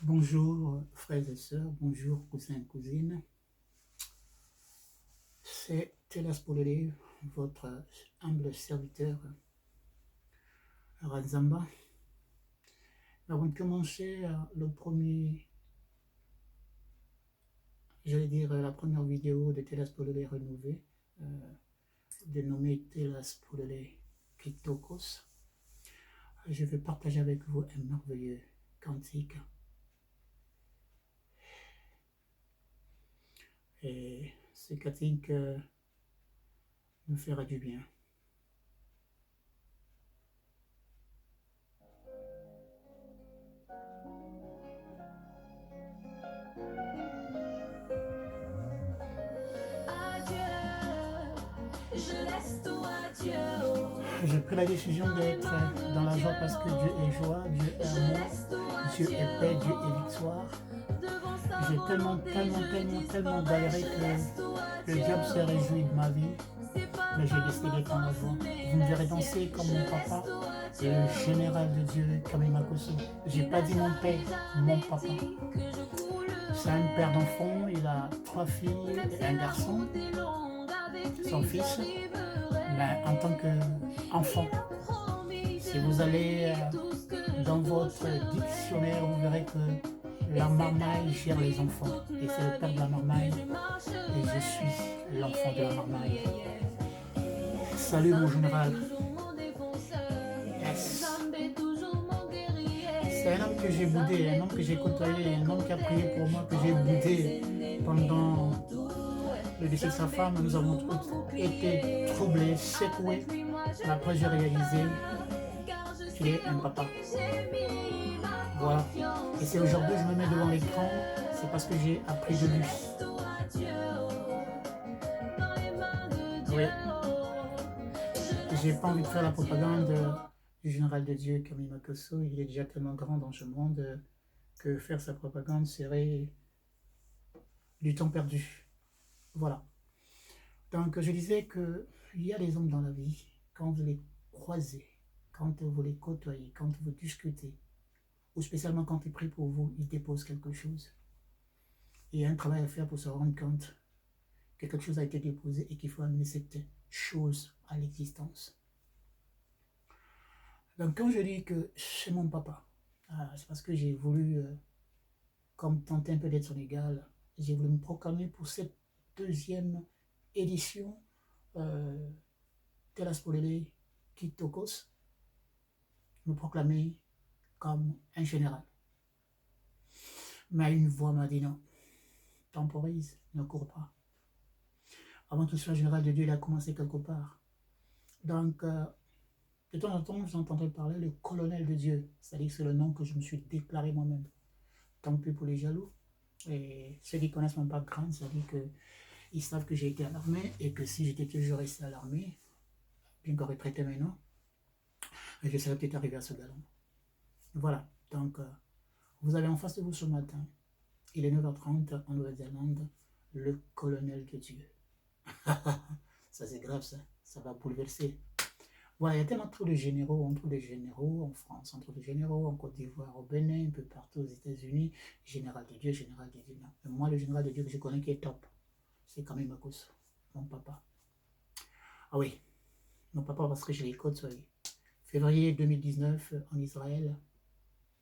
Bonjour frères et sœurs, bonjour cousins et cousines. C'est Télas Polele, votre humble serviteur Razamba. Avant de commencer la première vidéo de Télas Polele renouvelée, dénommée Télas Polele Kitokos, je vais partager avec vous un merveilleux cantique. Et ce cantique nous fera du bien. J'ai pris la décision d'être dans la joie parce que Dieu est joie, Dieu est amour, Dieu est paix, Dieu est victoire. J'ai tellement galéré que le diable s'est réjoui de ma vie, mais j'ai décidé d'être dans la joie. Vous me verrez danser comme mon papa, le général de Dieu, Kamima Kosso. J'ai pas dit mon père, mon papa. C'est un père d'enfant, il a 3 filles et un garçon. Son fils, en tant qu'enfant, si vous allez dans votre dictionnaire, vous verrez que la marmaille gère les enfants. Et c'est le père de la marmaille. Et je suis l'enfant de la marmaille. Salut mon général. Yes. C'est un homme que j'ai boudé, un homme que j'ai côtoyé, un homme qui a prié pour moi, que j'ai boudé pendant le décès de sa femme. Nous avons été troublés, secoués. Après j'ai réalisé qu'il est un papa. Voilà. Et c'est aujourd'hui que je me mets devant l'écran, c'est parce que j'ai appris de lui. Oui. J'ai pas envie de faire la propagande du général de Dieu Kamima Kosso. Il est déjà tellement grand dans ce monde que faire sa propagande serait du temps perdu. Voilà. Donc je disais qu'il y a des hommes dans la vie, quand vous les croisez, quand vous les côtoyez, quand vous discutez, ou spécialement quand ils prient pour vous, ils déposent quelque chose. Il y a un travail à faire pour se rendre compte que quelque chose a été déposé et qu'il faut amener cette chose à l'existence. Donc quand je dis que c'est mon papa, c'est parce que j'ai voulu, comme tenter un peu d'être son égal, j'ai voulu me proclamer pour cette deuxième édition Télas Polele Kitokos, me proclamer comme un général. Mais une voix m'a dit non, temporise, ne cours pas. Avant qu'il soit général de Dieu, il a commencé quelque part. Donc, de temps en temps, j'entendrai parler le colonel de Dieu, c'est-à-dire que c'est le nom que je me suis déclaré moi-même. Tant pis pour les jaloux. Et ceux qui connaissent mon background, c'est-à-dire qu'ils savent que j'ai été à l'armée et que si j'étais toujours resté à l'armée, bien qu'on retraité maintenant, je serais peut-être arrivé à ce galon. Voilà, donc vous avez en face de vous ce matin, il est 9h30 en Nouvelle-Zélande, le colonel de Dieu. Ça c'est grave, ça va bouleverser. Voilà, il y a tellement trop de généraux, on trouve des généraux en France, on trouve des généraux en Côte d'Ivoire, au Bénin, un peu partout aux États-Unis, général de Dieu, non. Mais moi, le général de Dieu que je connais qui est top, c'est quand même Kosso, mon papa. Ah oui, mon papa parce que je l'ai côtoyé. Février 2019, en Israël,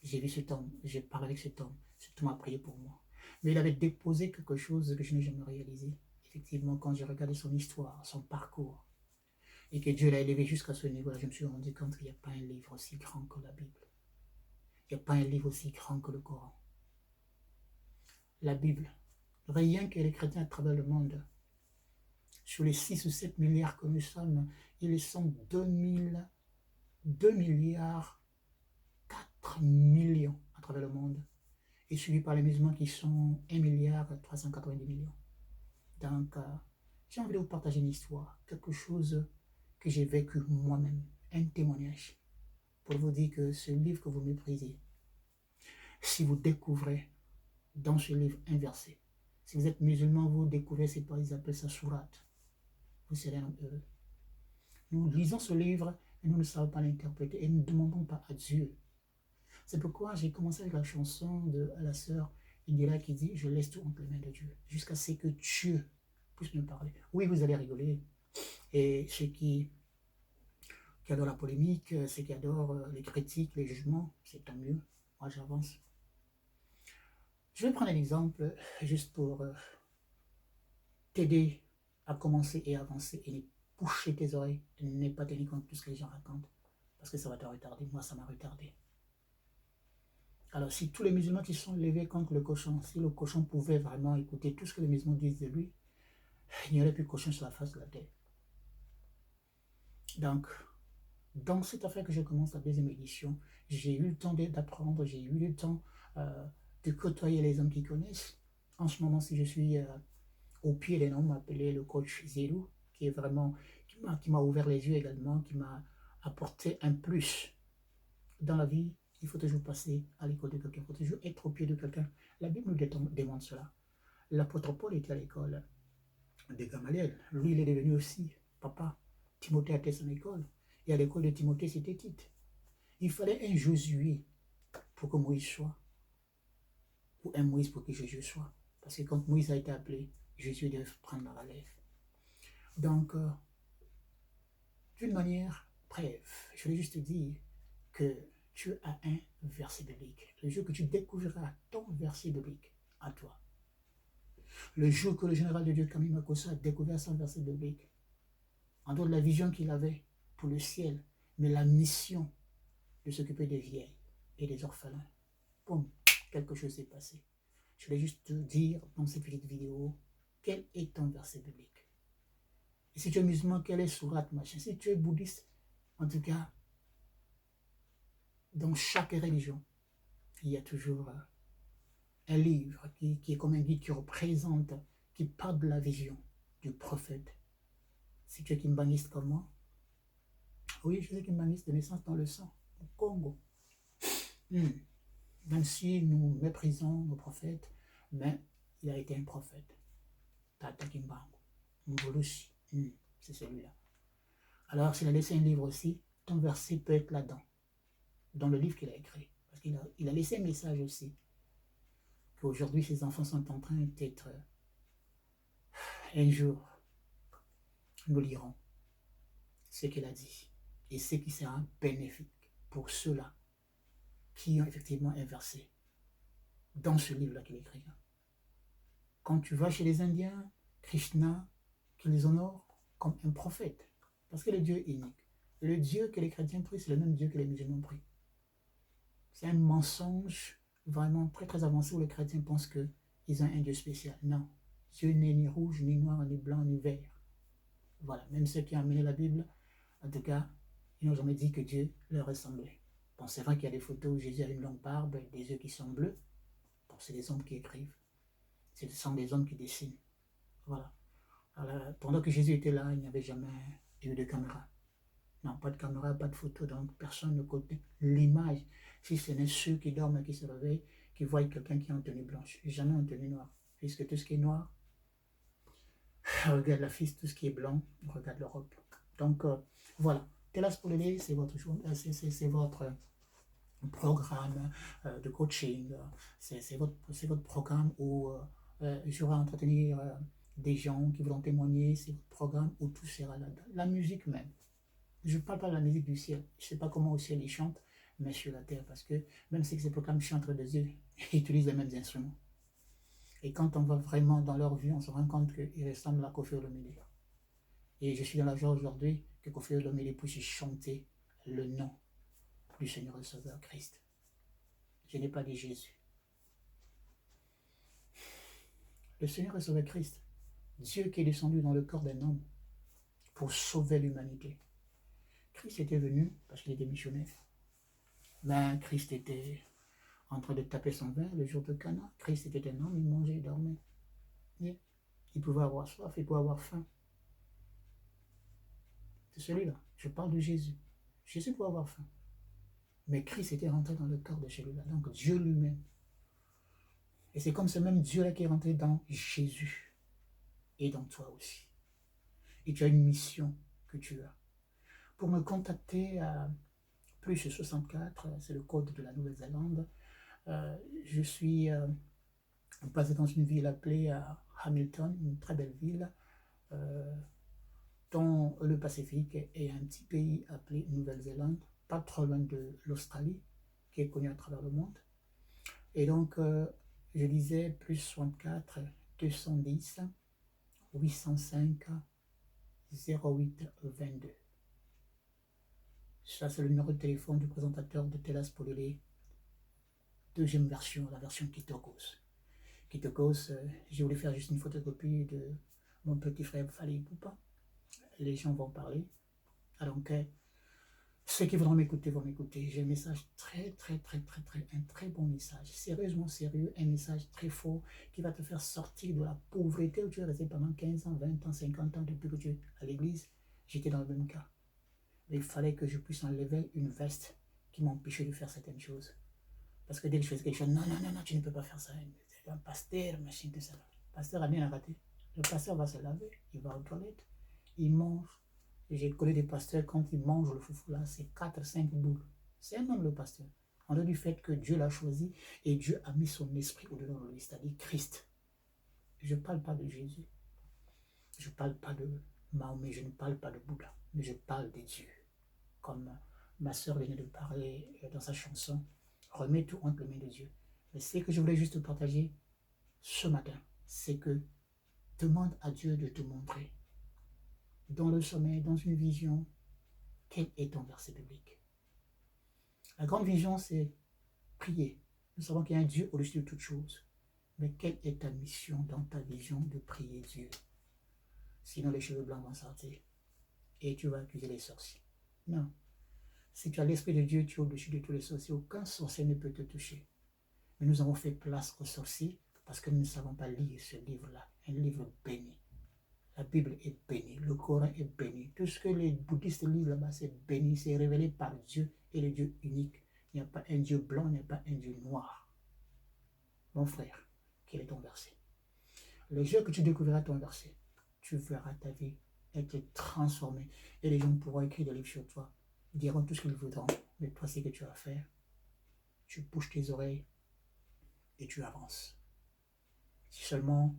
j'ai vu cet homme, j'ai parlé avec cet homme a prié pour moi. Mais il avait déposé quelque chose que je n'ai jamais réalisé. Effectivement, quand j'ai regardé son histoire, son parcours, et que Dieu l'a élevé jusqu'à ce niveau-là, je me suis rendu compte qu'il n'y a pas un livre aussi grand que la Bible. Il n'y a pas un livre aussi grand que le Coran. La Bible, rien que les chrétiens à travers le monde, sur les 6 ou 7 milliards que nous sommes, ils sont 2 milliards 4 millions à travers le monde, et suivis par les musulmans qui sont 1 milliard 390 millions. Donc, j'ai envie de vous partager une histoire, quelque chose que j'ai vécu moi-même, un témoignage, pour vous dire que ce livre que vous méprisez, si vous découvrez dans ce livre un verset, si vous êtes musulman, vous découvrez, c'est pas, ils appellent ça surat, vous serez un heureux. Nous lisons ce livre et nous ne savons pas l'interpréter et nous ne demandons pas à Dieu. C'est pourquoi j'ai commencé avec la chanson de la sœur Indira qui dit « Je laisse tout entre les mains de Dieu » jusqu'à ce que Dieu puisse me parler. Oui, vous allez rigoler. Et ceux qui adorent la polémique, ceux qui adorent les critiques, les jugements, c'est tant mieux. Moi, j'avance. Je vais prendre un exemple juste pour t'aider à commencer et avancer et ne boucher tes oreilles, ne pas tenir compte de tout ce que les gens racontent, parce que ça va te retarder. Moi, ça m'a retardé. Alors, si tous les musulmans qui sont levés contre le cochon, si le cochon pouvait vraiment écouter tout ce que les musulmans disent de lui, il n'y aurait plus de cochon sur la face de la terre. Donc, dans cette affaire que je commence la deuxième édition, j'ai eu le temps d'apprendre, j'ai eu le temps de côtoyer les hommes qui connaissent. En ce moment, si je suis au pied des noms, m'appelait le coach Zélou, qui est vraiment, qui m'a ouvert les yeux également, qui m'a apporté un plus dans la vie. Il faut toujours passer à l'école de quelqu'un, il faut toujours être au pied de quelqu'un. La Bible nous demande cela. L'apôtre Paul était à l'école de Gamaliel. Lui, il est devenu aussi papa. Timothée a été son école. Et à l'école de Timothée, c'était Tite. Il fallait un Josué pour que Moïse soit. Ou un Moïse pour que Jésus soit. Parce que quand Moïse a été appelé, Jésus devait prendre la relève. Donc, d'une manière brève, je voulais juste te dire que tu as un verset biblique. Le jour que tu découvriras ton verset biblique à toi. Le jour que le général de Dieu, Camille Makossa, a découvert son verset biblique, en dehors de la vision qu'il avait pour le ciel, mais la mission de s'occuper des vieilles et des orphelins, boum, quelque chose s'est passé. Je voulais juste te dire dans cette petite vidéo, quel est ton verset biblique. Et si tu es musulman, quel est Surat, machin. Si tu es bouddhiste, en tout cas, dans chaque religion, il y a toujours un livre qui est comme un guide qui représente, qui parle de la vision du prophète. Si tu es kimbaniste comme moi, oui, je suis kimbaniste de naissance dans le sang, au Congo. Même si nous méprisons nos prophètes, mais il a été un prophète. Tata Kimbango, Mbolushi, c'est celui-là. Alors, s'il a laissé un livre aussi, ton verset peut être là-dedans, dans le livre qu'il a écrit. Parce qu'il a laissé un message aussi, qu'aujourd'hui, ses enfants sont en train d'être... Un jour, nous lirons ce qu'il a dit et ce qui sera bénéfique pour ceux-là qui ont effectivement un verset dans ce livre-là qu'il écrit. Quand tu vas chez les Indiens, Krishna, qu'ils honorent comme un prophète, parce que le Dieu est unique. Le Dieu que les chrétiens prient, c'est le même Dieu que les musulmans prient. C'est un mensonge vraiment très très avancé où les chrétiens pensent qu'ils ont un Dieu spécial. Non, Dieu n'est ni rouge, ni noir, ni blanc, ni vert. Voilà, même ceux qui ont amené la Bible, en tout cas, ils n'ont jamais dit que Dieu leur ressemblait. Bon, c'est vrai qu'il y a des photos où Jésus a une longue barbe, des yeux qui sont bleus. Bon, c'est des hommes qui écrivent. Ce sont des hommes qui dessinent. Voilà. Alors, pendant que Jésus était là, il n'y avait jamais eu de caméra. Non, pas de caméra, pas de photo, donc personne ne connaît l'image. Si ce n'est ceux qui dorment et qui se réveillent, qui voient quelqu'un qui est en tenue blanche, jamais en tenue noire. Puisque tout ce qui est noir, regarde la fille, tout ce qui est blanc, regarde l'Europe. Donc, voilà. Telas pour l'aider, c'est votre programme de coaching. C'est votre programme où je vais entretenir des gens qui voudront témoigner. C'est votre programme où tout sera là-dedans. La musique même. Je ne parle pas de la musique du ciel. Je ne sais pas comment au ciel ils chantent, mais sur la terre, parce que même si ces programmes chantent des yeux, ils utilisent les mêmes instruments. Et quand on va vraiment dans leur vie, on se rend compte qu'ils ressemblent à Koffi Olomide. Et je suis dans la joie aujourd'hui que Koffi Olomide puisse chanter le nom du Seigneur et Sauveur Christ. Je n'ai pas dit Jésus. Le Seigneur et Sauveur Christ, Dieu qui est descendu dans le corps d'un homme pour sauver l'humanité. Christ était venu parce qu'il était missionnaire. Mais Christ était en train de taper son vin le jour de Cana. Christ était un homme, il mangeait, il dormait. Il pouvait avoir soif, il pouvait avoir faim. C'est celui-là. Je parle de Jésus. Jésus pouvait avoir faim. Mais Christ était rentré dans le corps de celui-là. Donc Dieu lui-même. Et c'est comme ce même Dieu-là qui est rentré dans Jésus. Et dans toi aussi. Et tu as une mission que tu as. Pour me contacter plus 64, c'est le code de la Nouvelle-Zélande. Je suis basé dans une ville appelée Hamilton, une très belle ville, dans le Pacifique, et un petit pays appelé Nouvelle-Zélande, pas trop loin de l'Australie, qui est connu à travers le monde. Et donc, je disais plus 64, 210, 805, 08 22. Ça, c'est le numéro de téléphone du présentateur de Telas Polélé, deuxième version, la version Kitokos. Kitokos, j'ai voulu faire juste une photocopie de mon petit frère Fali Poupa. Les gens vont parler. Alors, ceux qui voudront m'écouter vont m'écouter. J'ai un message un très bon message. Sérieusement sérieux, un message très fort qui va te faire sortir de la pauvreté où tu es resté pendant 15 ans, 20 ans, 50 ans depuis que tu es à l'église. J'étais dans le même cas. Mais il fallait que je puisse enlever une veste qui m'empêchait de faire certaines choses. Parce que dès que je faisais quelque chose, non, tu ne peux pas faire ça. C'est un pasteur, machin, tout ça. Le pasteur a bien arrêté. Le pasteur va se laver, il va aux toilettes, il mange. J'ai connu des pasteurs, quand ils mangent le foufou là, c'est 4-5 boules. C'est un homme le pasteur. En dehors du fait que Dieu l'a choisi et Dieu a mis son esprit au-dedans de lui, c'est-à-dire Christ. Je ne parle pas de Jésus. Je ne parle pas de Mahomet, je ne parle pas de Bouddha, mais je parle de Dieu. Comme ma soeur venait de parler dans sa chanson, remets tout entre les mains de Dieu. Mais ce que je voulais juste partager ce matin, c'est que demande à Dieu de te montrer, dans le sommeil, dans une vision, quel est ton verset biblique. La grande vision, c'est prier. Nous savons qu'il y a un Dieu au-dessus de toutes choses. Mais quelle est ta mission dans ta vision de prier Dieu? Sinon, les cheveux blancs vont sortir et tu vas accuser les sorciers. Non. Si tu as l'Esprit de Dieu, tu es au-dessus de tous les sorciers. Aucun sorcier ne peut te toucher. Mais nous avons fait place aux sorciers parce que nous ne savons pas lire ce livre-là. Un livre béni. La Bible est bénie. Le Coran est béni. Tout ce que les bouddhistes lisent là-bas, c'est béni. C'est révélé par Dieu et le Dieu unique. Il n'y a pas un Dieu blanc, il n'y a pas un Dieu noir. Mon frère, quel est ton verset? Le jour que tu découvriras ton verset, tu verras ta vie être transformée. Et les gens pourront écrire des livres sur toi. Ils diront tout ce qu'ils voudront. Mais toi, c'est que tu vas faire. Tu bouges tes oreilles et tu avances. Si seulement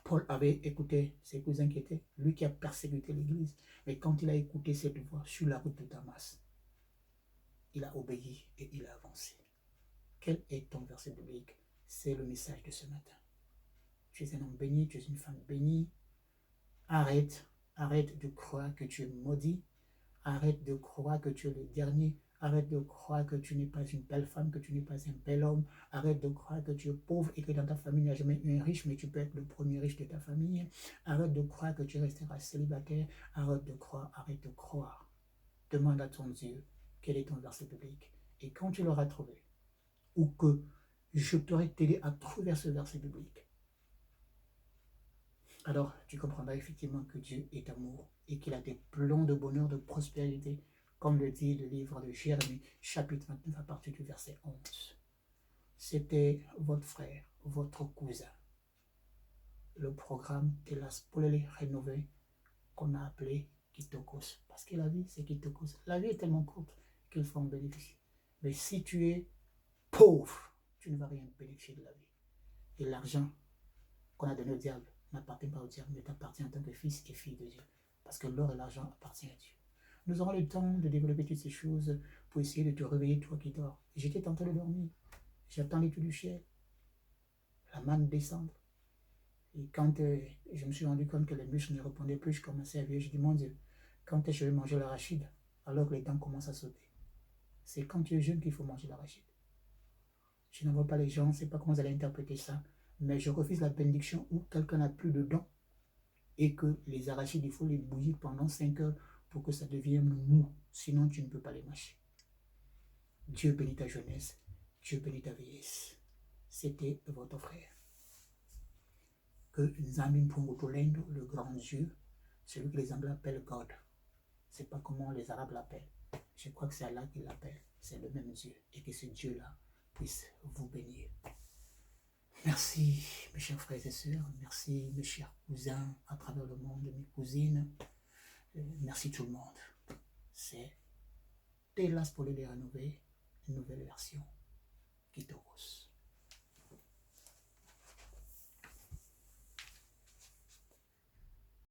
Paul avait écouté ses cousins qui étaient, lui qui a persécuté l'église, mais quand il a écouté cette voix sur la route de Damas, il a obéi et il a avancé. Quel est ton verset biblique? C'est le message de ce matin. Tu es un homme béni, tu es une femme bénie. Arrête de croire que tu es maudit. Arrête de croire que tu es le dernier. Arrête de croire que tu n'es pas une belle femme, que tu n'es pas un bel homme. Arrête de croire que tu es pauvre et que dans ta famille, il n'y a jamais eu un riche, mais tu peux être le premier riche de ta famille. Arrête de croire que tu resteras célibataire. Arrête de croire. Demande à ton Dieu quel est ton verset biblique. Et quand tu l'auras trouvé, ou que je t'aurai t'aider à trouver ce verset biblique, alors tu comprendras effectivement que Dieu est amour et qu'il a des plans de bonheur, de prospérité, comme le dit le livre de Jérémie, chapitre 29, à partir du verset 11. C'était votre frère, votre cousin. Le programme Telas Polélé rénové, qu'on a appelé Kitokos. Parce que la vie, c'est Kitokos. La vie est tellement courte qu'il faut en bénéficier. Mais si tu es pauvre, tu ne vas rien bénéficier de la vie. Et l'argent qu'on a donné au diable n'appartient pas au diable, mais t'appartient en tant que fils et fille de Dieu. Parce que l'or et l'argent appartiennent à Dieu. Nous aurons le temps de développer toutes ces choses pour essayer de te réveiller, toi qui dors. J'étais tenté de dormir. J'attends l'étude du ciel. La manne descendre. Et quand je me suis rendu compte que les muscles ne répondaient plus, je commençais à vieillir. Je dis, mon Dieu, quand est-ce que je vais manger l'arachide alors que les dents commencent à sauter? C'est quand tu es jeune qu'il faut manger l'arachide. Je n'en vois pas les gens, je ne sais pas comment vous allez interpréter ça, mais je refuse la bénédiction où quelqu'un n'a plus de dents et que les arachides, il faut les bouillir pendant 5 heures pour que ça devienne mou. Sinon, tu ne peux pas les mâcher. Dieu bénit ta jeunesse, Dieu bénit ta vieillesse. C'était votre frère. Que Nzambi Mpongotolendo, le grand Dieu, celui que les Anglais appellent God. C'est pas comment les Arabes l'appellent. Je crois que c'est Allah qui l'appelle. C'est le même Dieu. Et que ce Dieu-là puisse vous bénir. Merci, mes chers frères et sœurs. Merci, mes chers cousins à travers le monde, mes cousines. Merci tout le monde. C'est Telas pour les rénover, une nouvelle version. Kitoros.